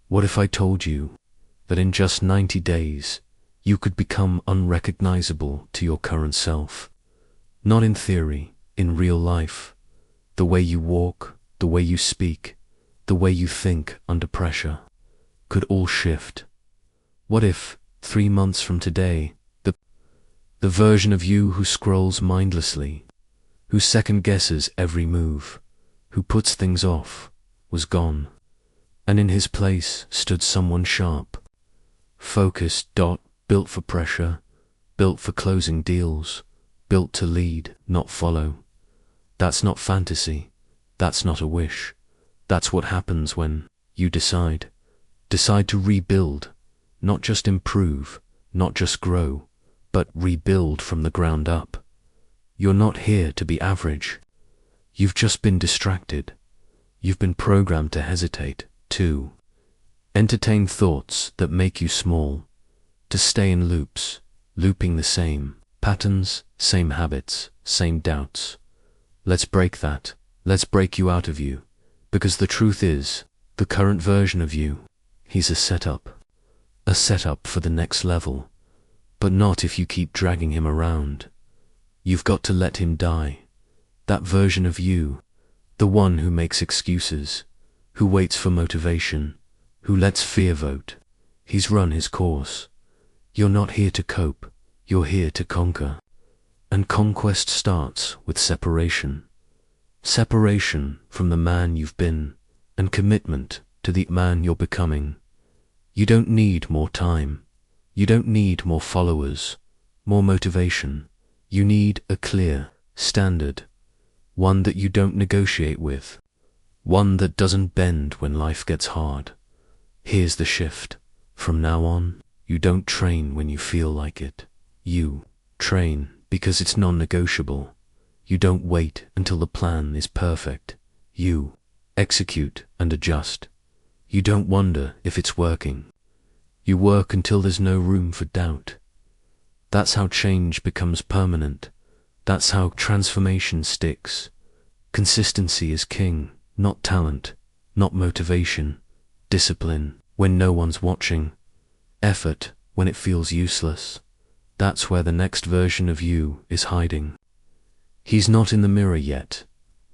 What if I told you that in just 90 days, you could become unrecognizable to your current self? Not in theory, in real life. The way you walk, the way you speak, the way you think under pressure could all shift. What if, 3 months from today, the version of you who scrolls mindlessly, who second-guesses every move, who puts things off, was gone, and in his place stood someone sharp, focused, built for pressure, built for closing deals, built to lead, not follow? That's not fantasy. That's not a wish. That's what happens when you decide to rebuild, not just improve, not just grow, but rebuild from the ground up. You're not here to be average. You've just been distracted. You've been programmed to hesitate, to entertain thoughts that make you small, to stay in loops, looping the same patterns, same habits, same doubts. Let's break that. Let's break you out of you. Because the truth is, the current version of you, he's a setup for the next level. But not if you keep dragging him around. You've got to let him die. That version of you, the one who makes excuses, who waits for motivation, who lets fear vote, he's run his course. You're not here to cope, you're here to conquer. And conquest starts with separation. Separation from the man you've been, and commitment to the man you're becoming. You don't need more time. You don't need more followers, more motivation. You need a clear standard, one that you don't negotiate with, one that doesn't bend when life gets hard. Here's the shift. From now on, you don't train when you feel like it. You train because it's non-negotiable. You don't wait until the plan is perfect. You execute and adjust. You don't wonder if it's working. You work until there's no room for doubt. That's how change becomes permanent. That's how transformation sticks. Consistency is king, not talent, not motivation. Discipline when no one's watching. Effort when it feels useless. That's where the next version of you is hiding. He's not in the mirror yet,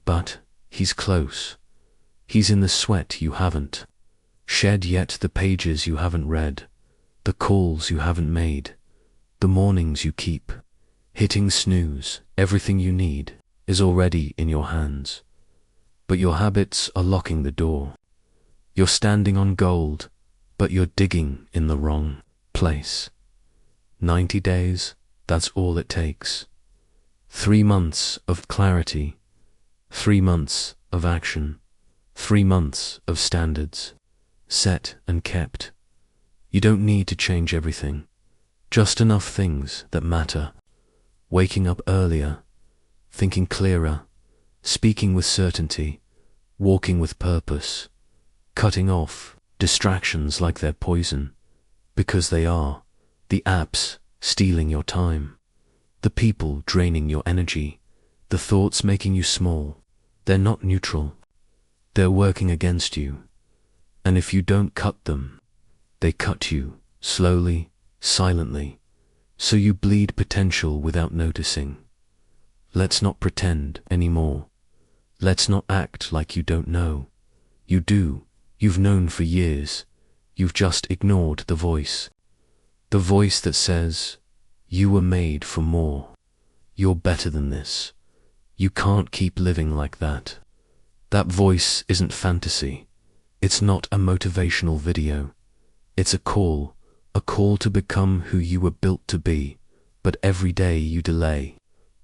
but he's close. He's in the sweat you haven't shed yet, the pages you haven't read, the calls you haven't made, the mornings you keep hitting snooze. Everything you need is already in your hands, but your habits are locking the door. You're standing on gold, but you're digging in the wrong place. 90 days, that's all it takes. 3 months of clarity, 3 months of action, 3 months of standards, set and kept. You don't need to change everything, just enough things that matter. Waking up earlier, thinking clearer, speaking with certainty, walking with purpose, cutting off distractions like they're poison, because they are. The apps stealing your time, the people draining your energy, the thoughts making you small. They're not neutral. They're working against you. And if you don't cut them, they cut you, slowly, silently, so you bleed potential without noticing. Let's not pretend anymore. Let's not act like you don't know. You do. You've known for years. You've just ignored the voice. The voice that says, you were made for more. You're better than this. You can't keep living like that. That voice isn't fantasy. It's not a motivational video. It's a call to become who you were built to be. But every day you delay,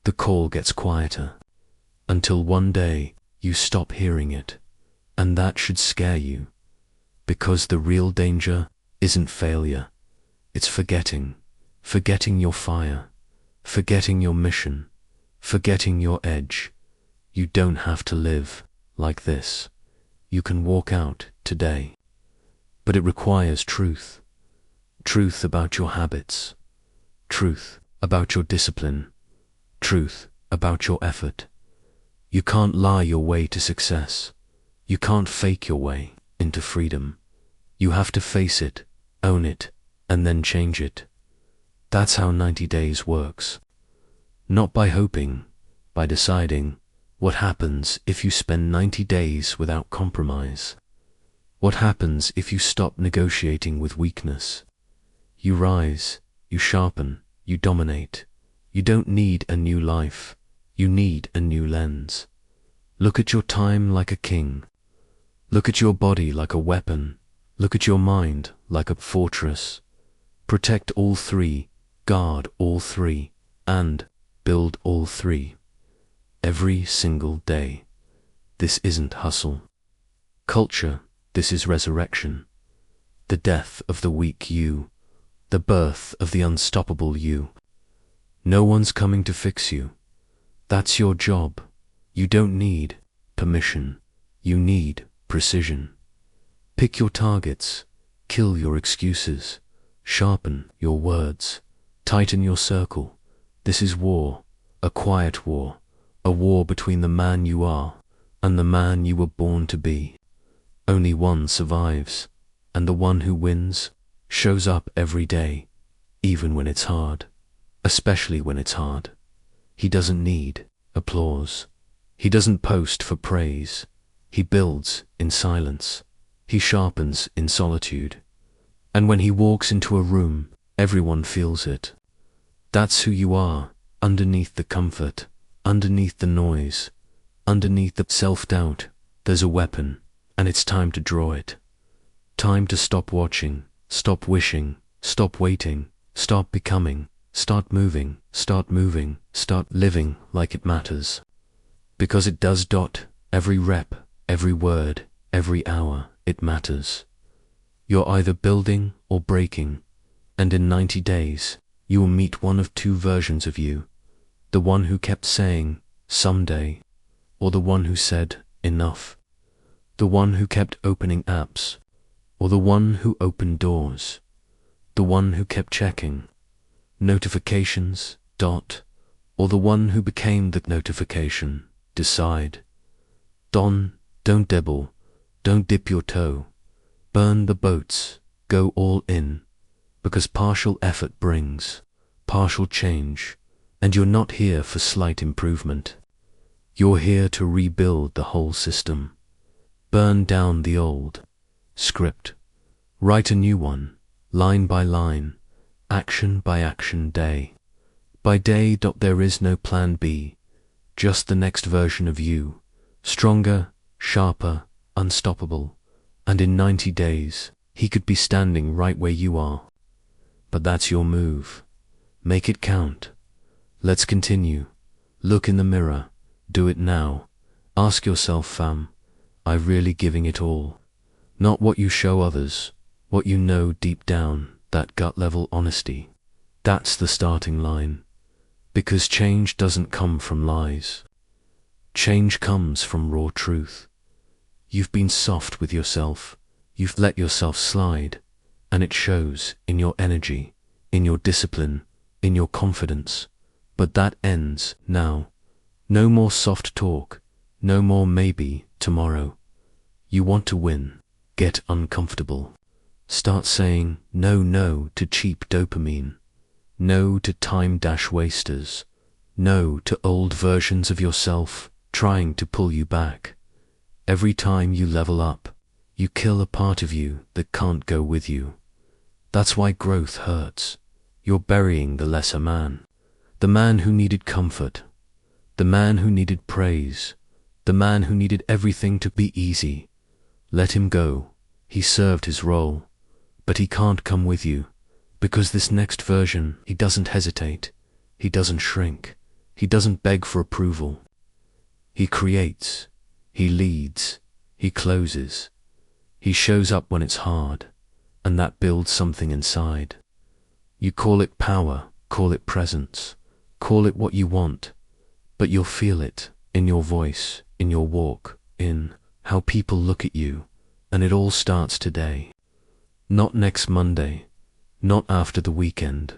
the call gets quieter, until one day you stop hearing it. And that should scare you, because the real danger isn't failure. It's forgetting your fire, forgetting your mission, forgetting your edge. You don't have to live like this. You can walk out today. But it requires truth. Truth about your habits. Truth about your discipline. Truth about your effort. You can't lie your way to success. You can't fake your way into freedom. You have to face it, own it, and then change it. That's how 90 days works. Not by hoping, by deciding. What happens if you spend 90 days without compromise? What happens if you stop negotiating with weakness? You rise, you sharpen, you dominate. You don't need a new life. You need a new lens. Look at your time like a king. Look at your body like a weapon. Look at your mind like a fortress. Protect all three, guard all three, and build all three. Every single day. This isn't hustle. Culture, this is resurrection. The death of the weak you. The birth of the unstoppable you. No one's coming to fix you. That's your job. You don't need permission. You need precision. Pick your targets. Kill your excuses. Sharpen your words. Tighten your circle. This is war. A quiet war. A war between the man you are and the man you were born to be. Only one survives, and the one who wins shows up every day, even when it's hard, especially when it's hard. He doesn't need applause. He doesn't post for praise. He builds in silence. He sharpens in solitude. And when he walks into a room, everyone feels it. That's who you are, underneath the comfort, underneath the noise, underneath the self-doubt. There's a weapon, and it's time to draw it. Time to stop watching, stop wishing, stop waiting, stop becoming, start moving, start living like it matters. Because it does. Every rep, every word, every hour, it matters. You're either building or breaking, and in 90 days, you will meet one of two versions of you. The one who kept saying, someday, or the one who said, enough. The one who kept opening apps, or the one who opened doors. The one who kept checking notifications, or the one who became the notification. Decide. Don't dabble, don't dip your toe. Burn the boats, go all in, because partial effort brings partial change, and you're not here for slight improvement. You're here to rebuild the whole system. Burn down the old script. Write a new one, line by line, action by action, day by day. There is no plan B, just the next version of you, stronger, sharper, unstoppable. And in 90 days, he could be standing right where you are. But that's your move. Make it count. Let's continue. Look in the mirror. Do it now. Ask yourself, fam, I really giving it all? Not what you show others, what you know deep down, that gut level honesty. That's the starting line. Because change doesn't come from lies. Change comes from raw truth. You've been soft with yourself. You've let yourself slide, and it shows in your energy, in your discipline, in your confidence. But that ends now. No more soft talk, no more maybe tomorrow. You want to win. Get uncomfortable. Start saying no to cheap dopamine. No to time-wasters. No to old versions of yourself trying to pull you back. Every time you level up, you kill a part of you that can't go with you. That's why growth hurts. You're burying the lesser man. The man who needed comfort. The man who needed praise. The man who needed everything to be easy. Let him go. He served his role. But he can't come with you. Because this next version, he doesn't hesitate. He doesn't shrink. He doesn't beg for approval. He creates. He leads. He closes. He shows up when it's hard. And that builds something inside. You call it power, call it presence, call it what you want, but you'll feel it in your voice, in your walk, in how people look at you, and it all starts today. Not next Monday, not after the weekend.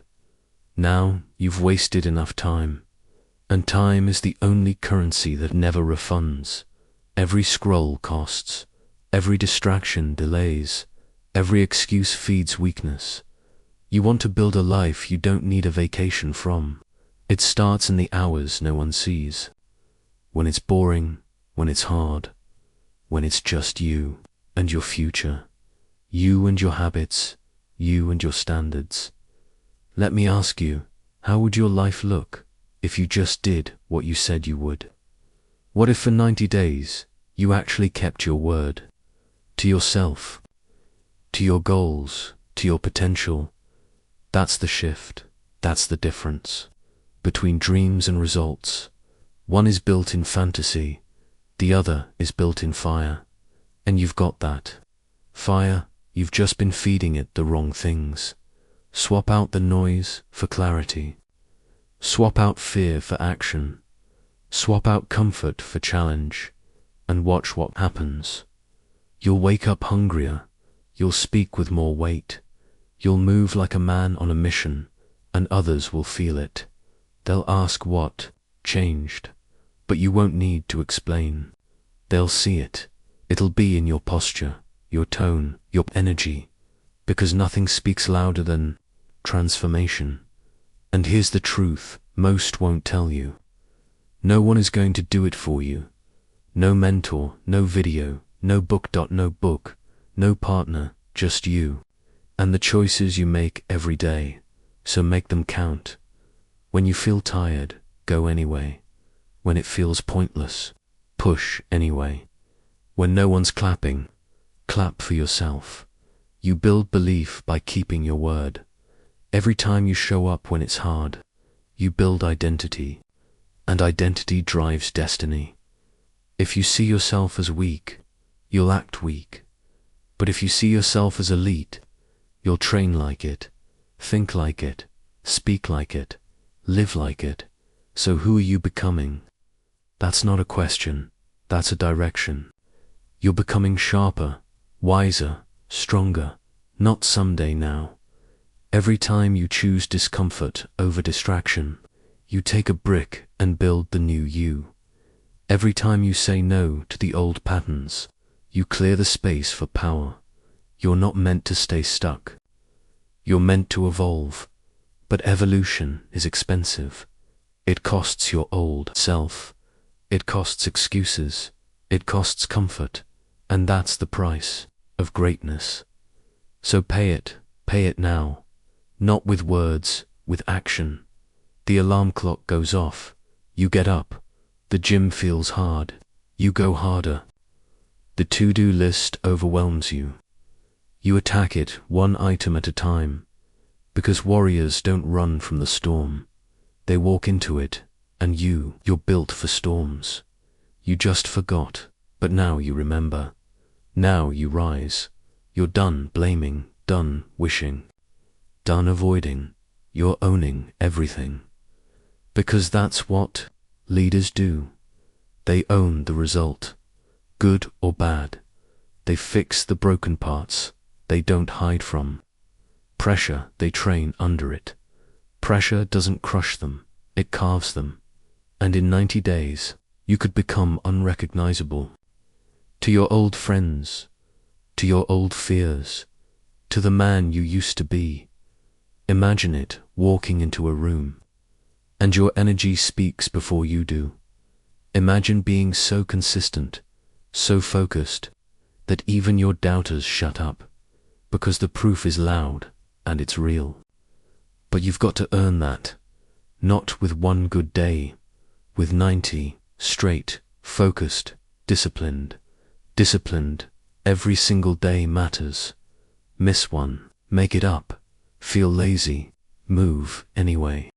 Now you've wasted enough time, and time is the only currency that never refunds. Every scroll costs, every distraction delays, Every excuse feeds weakness. You want to build a life you don't need a vacation from. It starts in the hours no one sees. When it's boring, when it's hard, when it's just you and your future, you and your habits, you and your standards. Let me ask you, how would your life look if you just did what you said you would? What if for 90 days you actually kept your word? To yourself, to your goals, to your potential. That's the shift. That's the difference between dreams and results. One is built in fantasy, the other is built in fire. And you've got that. Fire, you've just been feeding it the wrong things. Swap out the noise for clarity. Swap out fear for action. Swap out comfort for challenge, and watch what happens. You'll wake up hungrier. You'll speak with more weight. You'll move like a man on a mission, and others will feel it. They'll ask what changed, but you won't need to explain. They'll see it. It'll be in your posture, your tone, your energy, because nothing speaks louder than transformation. And here's the truth most won't tell you. No one is going to do it for you. No mentor, no video, no book, no partner, just you. And the choices you make every day, so make them count. When you feel tired, go anyway. When it feels pointless, push anyway. When no one's clapping, clap for yourself. You build belief by keeping your word. Every time you show up when it's hard, you build identity, and identity drives destiny. If you see yourself as weak, you'll act weak. But if you see yourself as elite, you'll train like it, think like it, speak like it, live like it. So who are you becoming? That's not a question, that's a direction. You're becoming sharper, wiser, stronger, not someday now. Every time you choose discomfort over distraction, you take a brick and build the new you. Every time you say no to the old patterns, you clear the space for power. You're not meant to stay stuck. You're meant to evolve. But evolution is expensive. It costs your old self. It costs excuses. It costs comfort. And that's the price of greatness. So pay it now. Not with words, with action. The alarm clock goes off. You get up. The gym feels hard. You go harder. The to-do list overwhelms you. You attack it one item at a time. Because warriors don't run from the storm. They walk into it, and you're built for storms. You just forgot, but now you remember. Now you rise. You're done blaming, done wishing, done avoiding. You're owning everything. Because that's what leaders do. They own the result, good or bad. They fix the broken parts they don't hide from. Pressure, they train under it. Pressure doesn't crush them, it carves them. And in 90 days, you could become unrecognizable. To your old friends, to your old fears, to the man you used to be. Imagine it walking into a room, and your energy speaks before you do. Imagine being so consistent, so focused, that even your doubters shut up, because the proof is loud and it's real. But you've got to earn that, not with one good day, with 90, straight, focused, disciplined. Disciplined, every single day matters. Miss one, make it up, feel lazy, move anyway.